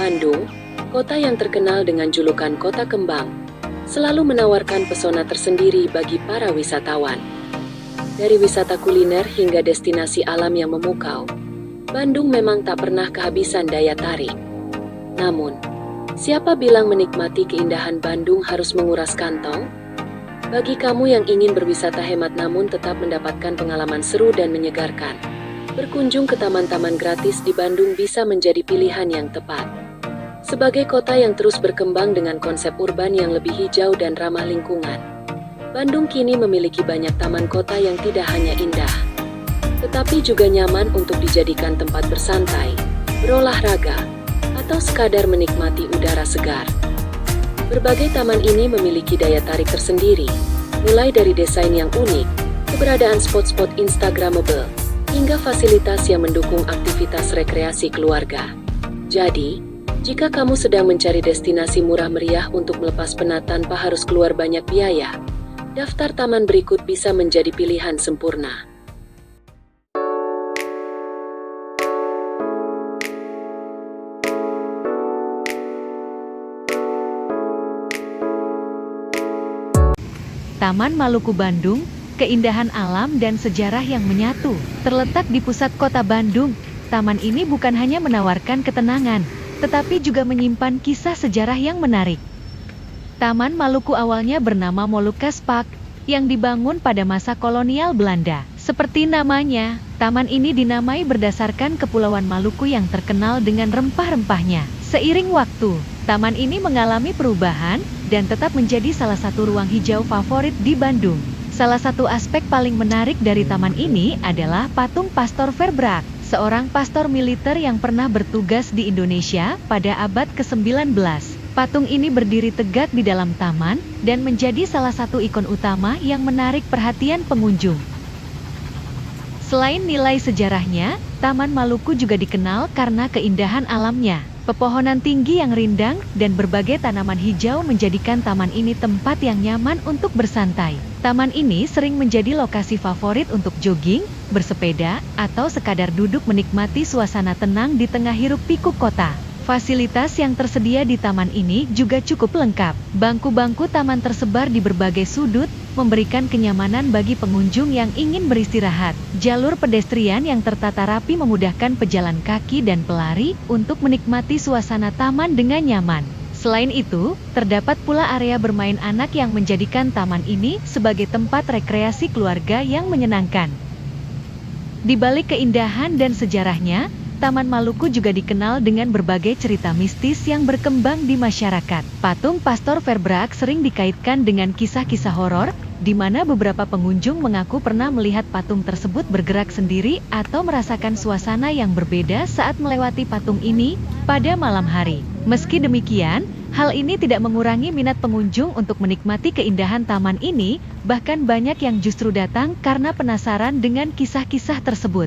Bandung, kota yang terkenal dengan julukan Kota Kembang, selalu menawarkan pesona tersendiri bagi para wisatawan. Dari wisata kuliner hingga destinasi alam yang memukau, Bandung memang tak pernah kehabisan daya tarik. Namun, siapa bilang menikmati keindahan Bandung harus menguras kantong? Bagi kamu yang ingin berwisata hemat namun tetap mendapatkan pengalaman seru dan menyegarkan, berkunjung ke taman-taman gratis di Bandung bisa menjadi pilihan yang tepat. Sebagai kota yang terus berkembang dengan konsep urban yang lebih hijau dan ramah lingkungan, Bandung kini memiliki banyak taman kota yang tidak hanya indah, tetapi juga nyaman untuk dijadikan tempat bersantai, berolahraga, atau sekadar menikmati udara segar. Berbagai taman ini memiliki daya tarik tersendiri, mulai dari desain yang unik, keberadaan spot-spot instagramable, hingga fasilitas yang mendukung aktivitas rekreasi keluarga. Jadi, jika kamu sedang mencari destinasi murah meriah untuk melepas penat tanpa harus keluar banyak biaya, daftar taman berikut bisa menjadi pilihan sempurna. Taman Maluku Bandung, keindahan alam dan sejarah yang menyatu. Terletak di pusat kota Bandung, taman ini bukan hanya menawarkan ketenangan, tetapi juga menyimpan kisah sejarah yang menarik. Taman Maluku awalnya bernama Molucas Park, yang dibangun pada masa kolonial Belanda. Seperti namanya, taman ini dinamai berdasarkan Kepulauan Maluku yang terkenal dengan rempah-rempahnya. Seiring waktu, taman ini mengalami perubahan dan tetap menjadi salah satu ruang hijau favorit di Bandung. Salah satu aspek paling menarik dari taman ini adalah patung Pastor Verbrack, seorang pastor militer yang pernah bertugas di Indonesia pada abad ke-19. Patung ini berdiri tegak di dalam taman dan menjadi salah satu ikon utama yang menarik perhatian pengunjung. Selain nilai sejarahnya, Taman Maluku juga dikenal karena keindahan alamnya. Pepohonan tinggi yang rindang dan berbagai tanaman hijau menjadikan taman ini tempat yang nyaman untuk bersantai. Taman ini sering menjadi lokasi favorit untuk jogging, bersepeda, atau sekadar duduk menikmati suasana tenang di tengah hiruk-pikuk kota. Fasilitas yang tersedia di taman ini juga cukup lengkap. Bangku-bangku taman tersebar di berbagai sudut, memberikan kenyamanan bagi pengunjung yang ingin beristirahat. Jalur pedestrian yang tertata rapi memudahkan pejalan kaki dan pelari untuk menikmati suasana taman dengan nyaman. Selain itu, terdapat pula area bermain anak yang menjadikan taman ini sebagai tempat rekreasi keluarga yang menyenangkan. Di balik keindahan dan sejarahnya, Taman Maluku juga dikenal dengan berbagai cerita mistis yang berkembang di masyarakat. Patung Pastor Verbrack sering dikaitkan dengan kisah-kisah horor, di mana beberapa pengunjung mengaku pernah melihat patung tersebut bergerak sendiri atau merasakan suasana yang berbeda saat melewati patung ini pada malam hari. Meski demikian, hal ini tidak mengurangi minat pengunjung untuk menikmati keindahan taman ini, bahkan banyak yang justru datang karena penasaran dengan kisah-kisah tersebut.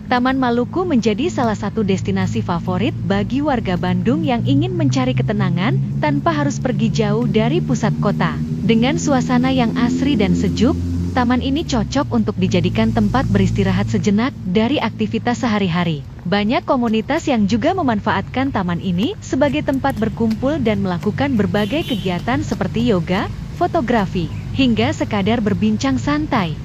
Taman Maluku menjadi salah satu destinasi favorit bagi warga Bandung yang ingin mencari ketenangan tanpa harus pergi jauh dari pusat kota. Dengan suasana yang asri dan sejuk, taman ini cocok untuk dijadikan tempat beristirahat sejenak dari aktivitas sehari-hari. Banyak komunitas yang juga memanfaatkan taman ini sebagai tempat berkumpul dan melakukan berbagai kegiatan seperti yoga, fotografi, hingga sekadar berbincang santai.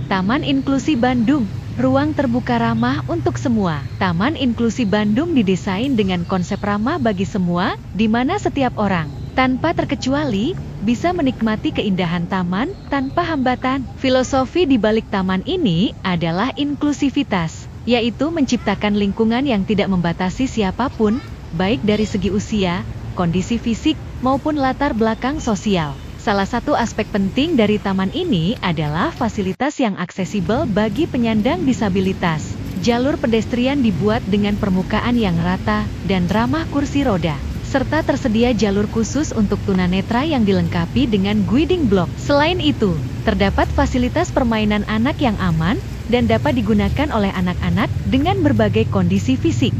Taman Inklusi Bandung, ruang terbuka ramah untuk semua. Taman Inklusi Bandung didesain dengan konsep ramah bagi semua, di mana setiap orang, tanpa terkecuali, bisa menikmati keindahan taman tanpa hambatan. Filosofi di balik taman ini adalah inklusivitas, yaitu menciptakan lingkungan yang tidak membatasi siapapun, baik dari segi usia, kondisi fisik, maupun latar belakang sosial. Salah satu aspek penting dari taman ini adalah fasilitas yang aksesibel bagi penyandang disabilitas. Jalur pedestrian dibuat dengan permukaan yang rata dan ramah kursi roda, serta tersedia jalur khusus untuk tunanetra yang dilengkapi dengan guiding block. Selain itu, terdapat fasilitas permainan anak yang aman dan dapat digunakan oleh anak-anak dengan berbagai kondisi fisik.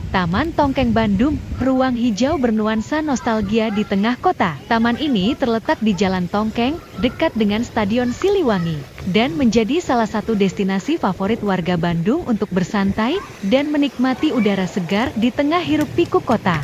Taman Tongkeng Bandung, ruang hijau bernuansa nostalgia di tengah kota. Taman ini terletak di Jalan Tongkeng, dekat dengan Stadion Siliwangi, dan menjadi salah satu destinasi favorit warga Bandung untuk bersantai dan menikmati udara segar di tengah hiruk-pikuk kota.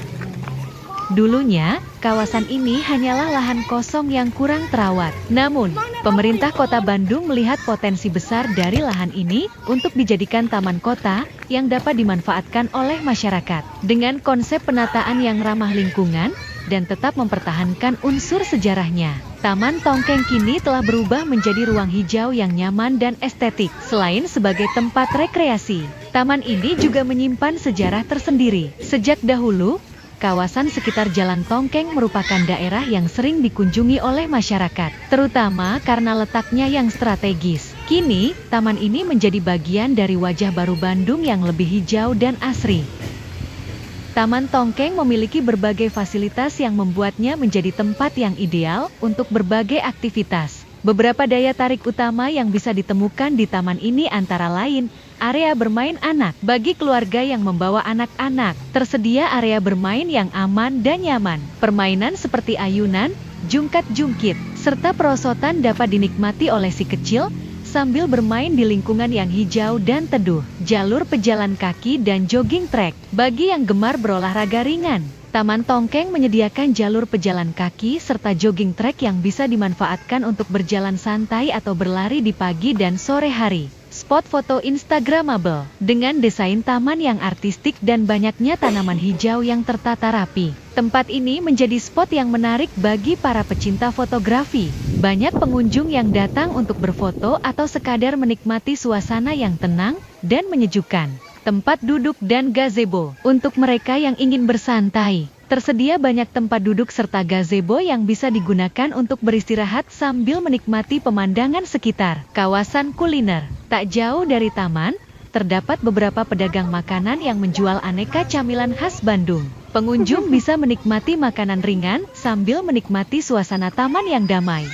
Dulunya, kawasan ini hanyalah lahan kosong yang kurang terawat. Namun, pemerintah Kota Bandung melihat potensi besar dari lahan ini untuk dijadikan taman kota yang dapat dimanfaatkan oleh masyarakat. Dengan konsep penataan yang ramah lingkungan dan tetap mempertahankan unsur sejarahnya, Taman Tongkeng kini telah berubah menjadi ruang hijau yang nyaman dan estetik. Selain sebagai tempat rekreasi, taman ini juga menyimpan sejarah tersendiri. Sejak dahulu, kawasan sekitar Jalan Tongkeng merupakan daerah yang sering dikunjungi oleh masyarakat, terutama karena letaknya yang strategis. Kini, taman ini menjadi bagian dari wajah baru Bandung yang lebih hijau dan asri. Taman Tongkeng memiliki berbagai fasilitas yang membuatnya menjadi tempat yang ideal untuk berbagai aktivitas. Beberapa daya tarik utama yang bisa ditemukan di taman ini antara lain, area bermain anak. Bagi keluarga yang membawa anak-anak, tersedia area bermain yang aman dan nyaman. Permainan seperti ayunan, jungkat-jungkit, serta perosotan dapat dinikmati oleh si kecil sambil bermain di lingkungan yang hijau dan teduh. Jalur pejalan kaki dan jogging track. Bagi yang gemar berolahraga ringan, Taman Tongkeng menyediakan jalur pejalan kaki serta jogging track yang bisa dimanfaatkan untuk berjalan santai atau berlari di pagi dan sore hari. Spot foto Instagramable, dengan desain taman yang artistik dan banyaknya tanaman hijau yang tertata rapi. Tempat ini menjadi spot yang menarik bagi para pecinta fotografi. Banyak pengunjung yang datang untuk berfoto atau sekadar menikmati suasana yang tenang dan menyejukkan. Tempat duduk dan gazebo. Untuk mereka yang ingin bersantai, tersedia banyak tempat duduk serta gazebo yang bisa digunakan untuk beristirahat sambil menikmati pemandangan sekitar. Kawasan kuliner. Tak jauh dari taman, terdapat beberapa pedagang makanan yang menjual aneka camilan khas Bandung. Pengunjung bisa menikmati makanan ringan sambil menikmati suasana taman yang damai.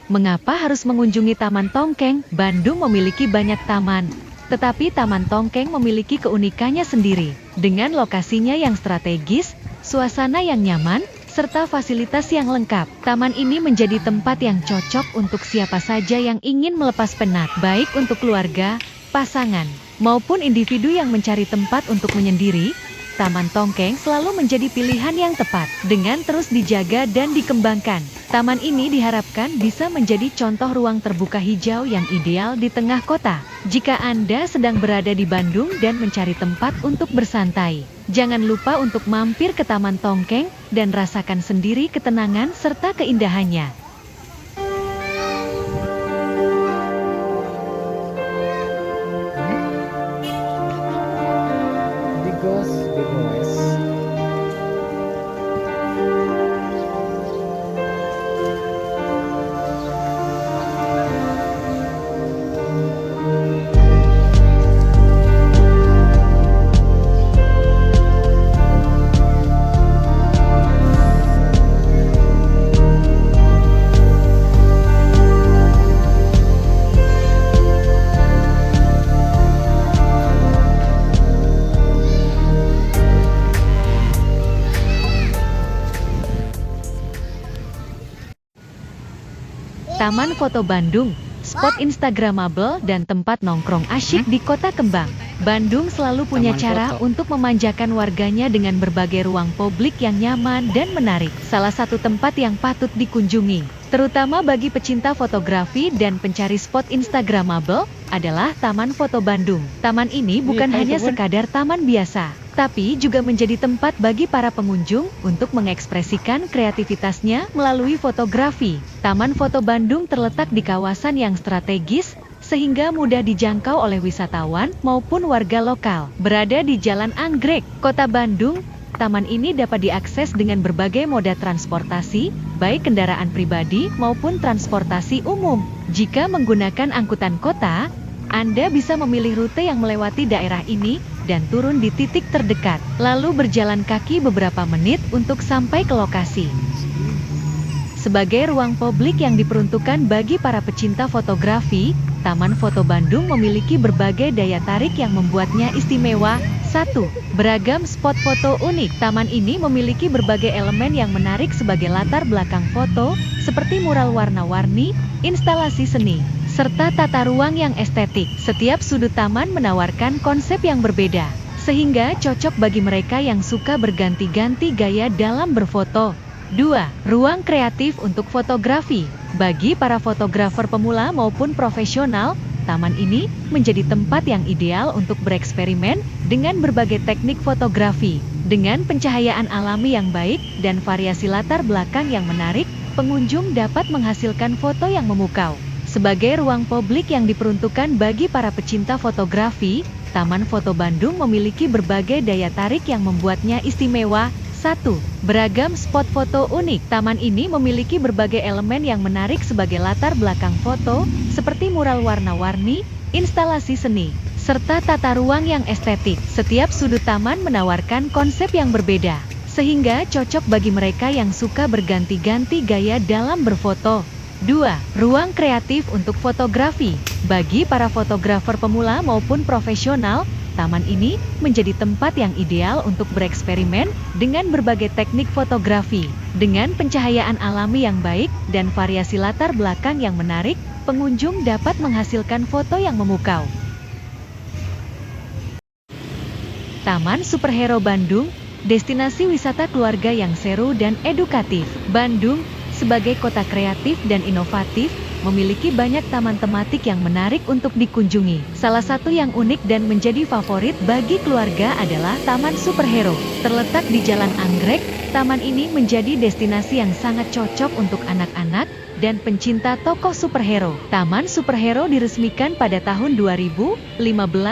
Mengapa harus mengunjungi Taman Tongkeng? Bandung memiliki banyak taman, tetapi Taman Tongkeng memiliki keunikannya sendiri. Dengan lokasinya yang strategis, suasana yang nyaman, serta fasilitas yang lengkap, taman ini menjadi tempat yang cocok untuk siapa saja yang ingin melepas penat, baik untuk keluarga, pasangan, maupun individu yang mencari tempat untuk menyendiri. Taman Tongkeng selalu menjadi pilihan yang tepat. Dengan terus dijaga dan dikembangkan, taman ini diharapkan bisa menjadi contoh ruang terbuka hijau yang ideal di tengah kota. Jika Anda sedang berada di Bandung dan mencari tempat untuk bersantai, jangan lupa untuk mampir ke Taman Tongkeng dan rasakan sendiri ketenangan serta keindahannya. Taman Foto Bandung, spot Instagramable dan tempat nongkrong asyik di Kota Kembang. Bandung selalu punya cara untuk memanjakan warganya dengan berbagai ruang publik yang nyaman dan menarik. Salah satu tempat yang patut dikunjungi, terutama bagi pecinta fotografi dan pencari spot Instagramable, adalah Taman Foto Bandung. Taman ini bukan hanya sekadar taman biasa, tapi juga menjadi tempat bagi para pengunjung untuk mengekspresikan kreativitasnya melalui fotografi. Taman Foto Bandung terletak di kawasan yang strategis, sehingga mudah dijangkau oleh wisatawan maupun warga lokal. Berada di Jalan Anggrek, Kota Bandung, taman ini dapat diakses dengan berbagai moda transportasi, baik kendaraan pribadi maupun transportasi umum. Jika menggunakan angkutan kota, Anda bisa memilih rute yang melewati daerah ini dan turun di titik terdekat, lalu berjalan kaki beberapa menit untuk sampai ke lokasi. Sebagai ruang publik yang diperuntukkan bagi para pecinta fotografi, Taman Foto Bandung memiliki berbagai daya tarik yang membuatnya istimewa. 1. Beragam spot foto unik. Taman ini memiliki berbagai elemen yang menarik sebagai latar belakang foto, seperti mural warna-warni, instalasi seni, serta tata ruang yang estetik. Setiap sudut taman menawarkan konsep yang berbeda, sehingga cocok bagi mereka yang suka berganti-ganti gaya dalam berfoto. 2. Ruang kreatif untuk fotografi. Bagi para fotografer pemula maupun profesional, taman ini menjadi tempat yang ideal untuk bereksperimen dengan berbagai teknik fotografi. Dengan pencahayaan alami yang baik dan variasi latar belakang yang menarik, pengunjung dapat menghasilkan foto yang memukau. Sebagai ruang publik yang diperuntukkan bagi para pecinta fotografi, Taman Foto Bandung memiliki berbagai daya tarik yang membuatnya istimewa. 1. Beragam spot foto unik. Taman ini memiliki berbagai elemen yang menarik sebagai latar belakang foto, seperti mural warna-warni, instalasi seni, serta tata ruang yang estetik. Setiap sudut taman menawarkan konsep yang berbeda, sehingga cocok bagi mereka yang suka berganti-ganti gaya dalam berfoto. 2. Ruang kreatif untuk fotografi. Bagi para fotografer pemula maupun profesional, taman ini menjadi tempat yang ideal untuk bereksperimen dengan berbagai teknik fotografi. Dengan pencahayaan alami yang baik dan variasi latar belakang yang menarik, pengunjung dapat menghasilkan foto yang memukau. Taman Superhero Bandung, destinasi wisata keluarga yang seru dan edukatif. Bandung, sebagai kota kreatif dan inovatif, memiliki banyak taman tematik yang menarik untuk dikunjungi. Salah satu yang unik dan menjadi favorit bagi keluarga adalah Taman Superhero. Terletak di Jalan Anggrek, taman ini menjadi destinasi yang sangat cocok untuk anak-anak dan pencinta tokoh superhero. Taman Superhero diresmikan pada tahun 2015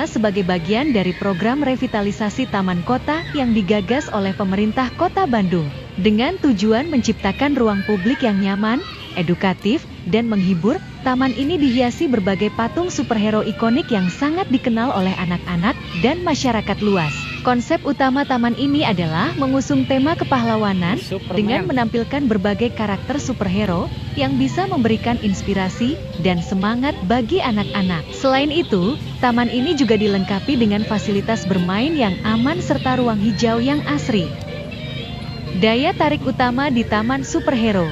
sebagai bagian dari program revitalisasi taman kota yang digagas oleh pemerintah Kota Bandung, dengan tujuan menciptakan ruang publik yang nyaman, edukatif, dan menghibur. Taman ini dihiasi berbagai patung superhero ikonik yang sangat dikenal oleh anak-anak dan masyarakat luas. Konsep utama taman ini adalah mengusung tema kepahlawanan dengan menampilkan berbagai karakter superhero yang bisa memberikan inspirasi dan semangat bagi anak-anak. Selain itu, taman ini juga dilengkapi dengan fasilitas bermain yang aman serta ruang hijau yang asri. Daya tarik utama di Taman Superhero.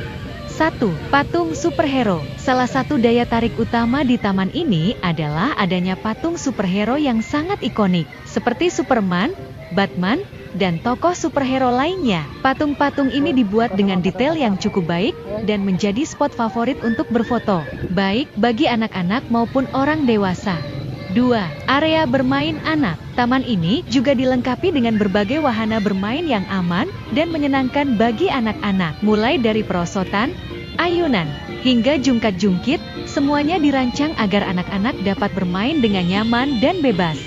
1. Patung superhero. Salah satu daya tarik utama di taman ini adalah adanya patung superhero yang sangat ikonik, seperti Superman, Batman, dan tokoh superhero lainnya. Patung-patung ini dibuat dengan detail yang cukup baik dan menjadi spot favorit untuk berfoto, baik bagi anak-anak maupun orang dewasa. 2. Area bermain anak. Taman ini juga dilengkapi dengan berbagai wahana bermain yang aman dan menyenangkan bagi anak-anak. Mulai dari perosotan, ayunan, hingga jungkat-jungkit, semuanya dirancang agar anak-anak dapat bermain dengan nyaman dan bebas.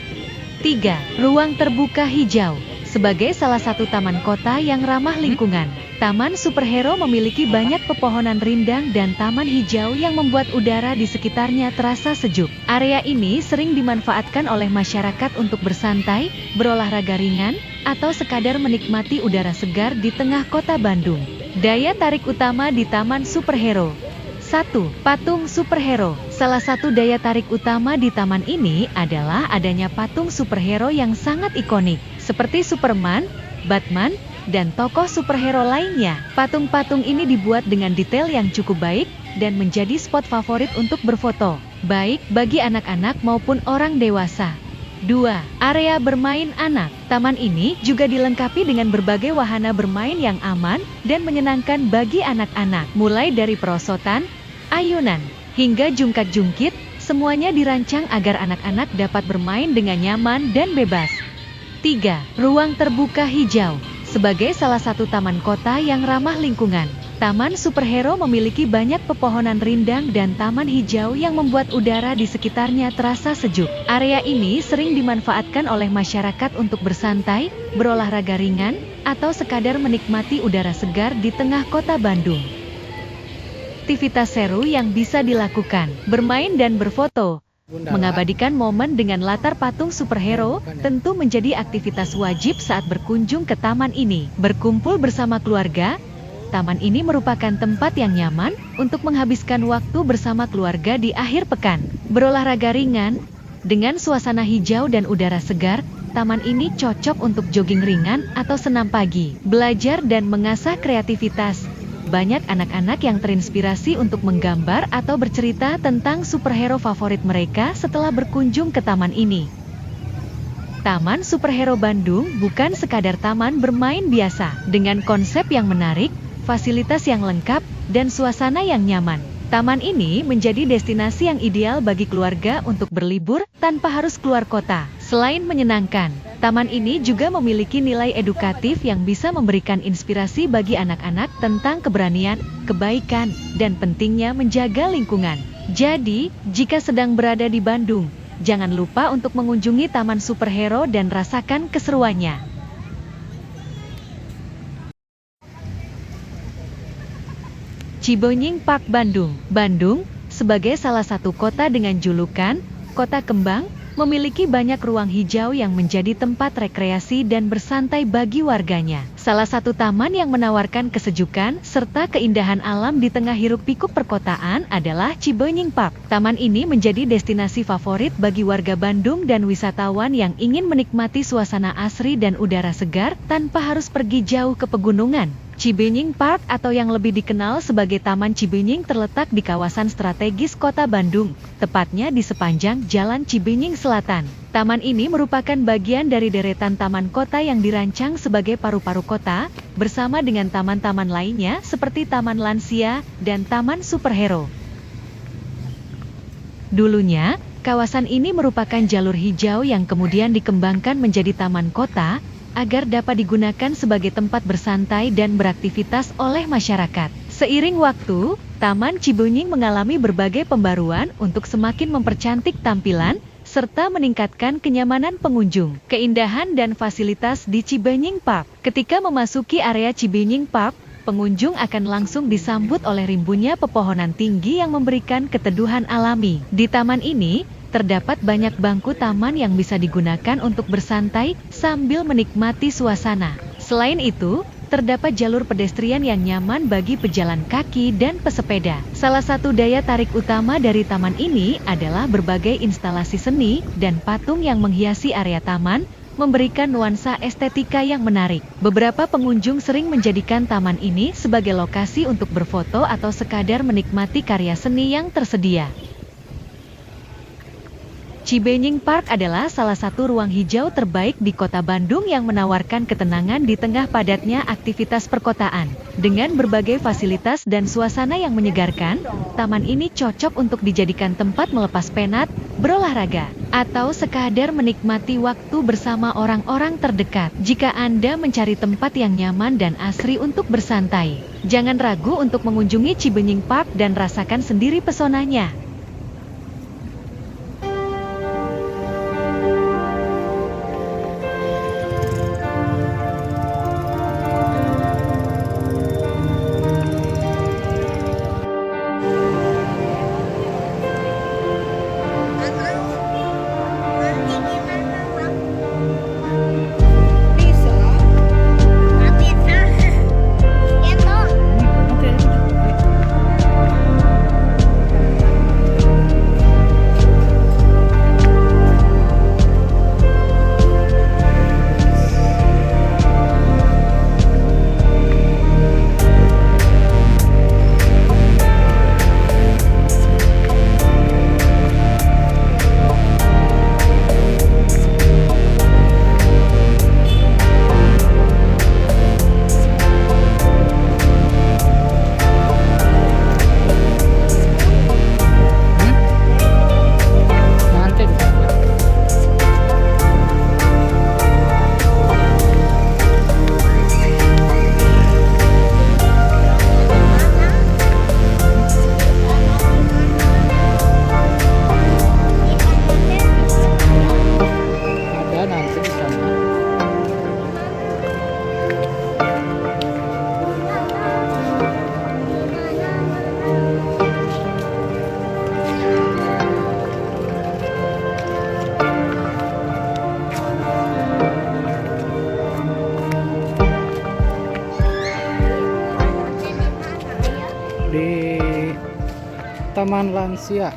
3. Ruang terbuka hijau. Sebagai salah satu taman kota yang ramah lingkungan, Taman Superhero memiliki banyak pepohonan rindang dan taman hijau yang membuat udara di sekitarnya terasa sejuk. Area ini sering dimanfaatkan oleh masyarakat untuk bersantai, berolahraga ringan, atau sekadar menikmati udara segar di tengah kota Bandung. Daya tarik utama di Taman Superhero. 1. Patung superhero. Salah satu daya tarik utama di taman ini adalah adanya patung superhero yang sangat ikonik, seperti Superman, Batman, dan tokoh superhero lainnya. Patung-patung ini dibuat dengan detail yang cukup baik dan menjadi spot favorit untuk berfoto, baik bagi anak-anak maupun orang dewasa. 2. Area bermain anak. Taman ini juga dilengkapi dengan berbagai wahana bermain yang aman dan menyenangkan bagi anak-anak. Mulai dari perosotan, ayunan, hingga jungkat-jungkit, semuanya dirancang agar anak-anak dapat bermain dengan nyaman dan bebas. 3. Ruang terbuka hijau. Sebagai salah satu taman kota yang ramah lingkungan, Taman Superhero memiliki banyak pepohonan rindang dan taman hijau yang membuat udara di sekitarnya terasa sejuk. Area ini sering dimanfaatkan oleh masyarakat untuk bersantai, berolahraga ringan, atau sekadar menikmati udara segar di tengah kota Bandung. Aktivitas seru yang bisa dilakukan: bermain dan berfoto. Mengabadikan momen dengan latar patung superhero tentu menjadi aktivitas wajib saat berkunjung ke taman ini. Berkumpul bersama keluarga. Taman ini merupakan tempat yang nyaman untuk menghabiskan waktu bersama keluarga di akhir pekan. Berolahraga ringan, dengan suasana hijau dan udara segar, taman ini cocok untuk jogging ringan atau senam pagi. Belajar dan mengasah kreativitas. Banyak anak-anak yang terinspirasi untuk menggambar atau bercerita tentang superhero favorit mereka setelah berkunjung ke taman ini. Taman Superhero Bandung bukan sekadar taman bermain biasa. Dengan konsep yang menarik, fasilitas yang lengkap, dan suasana yang nyaman, taman ini menjadi destinasi yang ideal bagi keluarga untuk berlibur tanpa harus keluar kota. Selain menyenangkan, taman ini juga memiliki nilai edukatif yang bisa memberikan inspirasi bagi anak-anak tentang keberanian, kebaikan, dan pentingnya menjaga lingkungan. Jadi, jika sedang berada di Bandung, jangan lupa untuk mengunjungi Taman Superhero dan rasakan keseruannya. Cibenying Park Bandung. Bandung, sebagai salah satu kota dengan julukan Kota Kembang, memiliki banyak ruang hijau yang menjadi tempat rekreasi dan bersantai bagi warganya. Salah satu taman yang menawarkan kesejukan serta keindahan alam di tengah hiruk-pikuk perkotaan adalah Cibenying Park. Taman ini menjadi destinasi favorit bagi warga Bandung dan wisatawan yang ingin menikmati suasana asri dan udara segar tanpa harus pergi jauh ke pegunungan. Cibenying Park atau yang lebih dikenal sebagai Taman Cibenying terletak di kawasan strategis Kota Bandung, tepatnya di sepanjang Jalan Cibenying Selatan. Taman ini merupakan bagian dari deretan taman kota yang dirancang sebagai paru-paru kota, bersama dengan taman-taman lainnya seperti Taman Lansia dan Taman Superhero. Dulunya, kawasan ini merupakan jalur hijau yang kemudian dikembangkan menjadi taman kota, agar dapat digunakan sebagai tempat bersantai dan beraktivitas oleh masyarakat. Seiring waktu, Taman Cibenying mengalami berbagai pembaruan untuk semakin mempercantik tampilan, serta meningkatkan kenyamanan pengunjung. Keindahan dan fasilitas di Cibenying Park. Ketika memasuki area Cibenying Park, pengunjung akan langsung disambut oleh rimbunnya pepohonan tinggi yang memberikan keteduhan alami. Di taman ini, terdapat banyak bangku taman yang bisa digunakan untuk bersantai sambil menikmati suasana. Selain itu, terdapat jalur pedestrian yang nyaman bagi pejalan kaki dan pesepeda. Salah satu daya tarik utama dari taman ini adalah berbagai instalasi seni dan patung yang menghiasi area taman, memberikan nuansa estetika yang menarik. Beberapa pengunjung sering menjadikan taman ini sebagai lokasi untuk berfoto atau sekadar menikmati karya seni yang tersedia. Cibenying Park adalah salah satu ruang hijau terbaik di kota Bandung yang menawarkan ketenangan di tengah padatnya aktivitas perkotaan. Dengan berbagai fasilitas dan suasana yang menyegarkan, taman ini cocok untuk dijadikan tempat melepas penat, berolahraga, atau sekadar menikmati waktu bersama orang-orang terdekat. Jika Anda mencari tempat yang nyaman dan asri untuk bersantai, jangan ragu untuk mengunjungi Cibenying Park dan rasakan sendiri pesonanya. di Taman Lansia.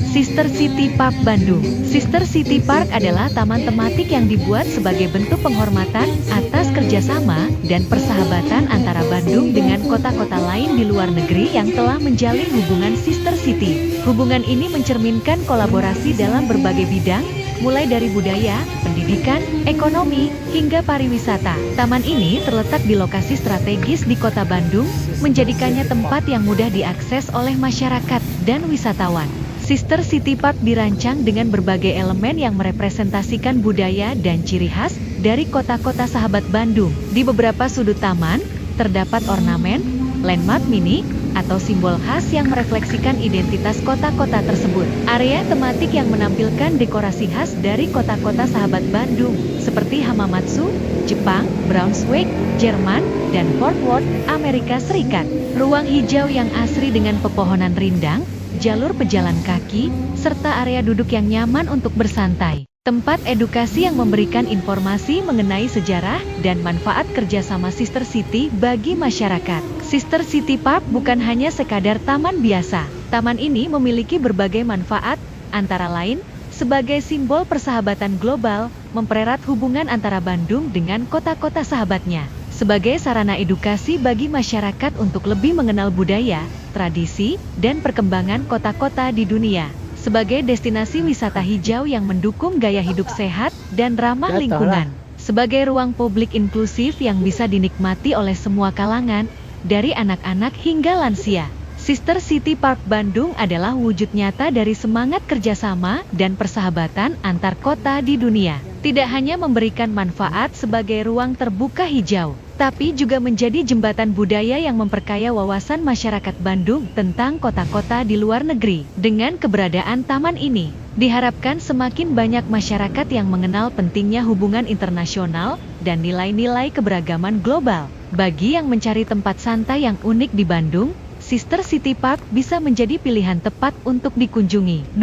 Sister City Park Bandung. Sister City Park adalah taman tematik yang dibuat sebagai bentuk penghormatan atas kerjasama dan persahabatan antara Bandung dengan kota-kota lain di luar negeri yang telah menjalin hubungan Sister City. Hubungan ini mencerminkan kolaborasi dalam berbagai bidang, mulai dari budaya, pendidikan, ekonomi, hingga pariwisata. Taman ini terletak di lokasi strategis di kota Bandung, menjadikannya tempat yang mudah diakses oleh masyarakat dan wisatawan. Sister City Park dirancang dengan berbagai elemen yang merepresentasikan budaya dan ciri khas dari kota-kota sahabat Bandung. Di beberapa sudut taman, terdapat ornamen, landmark mini, atau simbol khas yang merefleksikan identitas kota-kota tersebut. Area tematik yang menampilkan dekorasi khas dari kota-kota sahabat Bandung, seperti Hamamatsu, Jepang, Braunschweig, Jerman, dan Fort Worth, Amerika Serikat. Ruang hijau yang asri dengan pepohonan rindang, jalur pejalan kaki, serta area duduk yang nyaman untuk bersantai. Tempat edukasi yang memberikan informasi mengenai sejarah dan manfaat kerjasama Sister City bagi masyarakat. Sister City Park bukan hanya sekadar taman biasa. Taman ini memiliki berbagai manfaat, antara lain, sebagai simbol persahabatan global, mempererat hubungan antara Bandung dengan kota-kota sahabatnya. Sebagai sarana edukasi bagi masyarakat untuk lebih mengenal budaya, tradisi, dan perkembangan kota-kota di dunia. Sebagai destinasi wisata hijau yang mendukung gaya hidup sehat dan ramah lingkungan. Sebagai ruang publik inklusif yang bisa dinikmati oleh semua kalangan, dari anak-anak hingga lansia. Sister City Park Bandung adalah wujud nyata dari semangat kerjasama dan persahabatan antar kota di dunia. Tidak hanya memberikan manfaat sebagai ruang terbuka hijau, tapi juga menjadi jembatan budaya yang memperkaya wawasan masyarakat Bandung tentang kota-kota di luar negeri. Dengan keberadaan taman ini, diharapkan semakin banyak masyarakat yang mengenal pentingnya hubungan internasional dan nilai-nilai keberagaman global. Bagi yang mencari tempat santai yang unik di Bandung, Sister City Park bisa menjadi pilihan tepat untuk dikunjungi.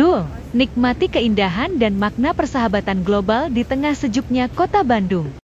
Nikmati keindahan dan makna persahabatan global di tengah sejuknya kota Bandung.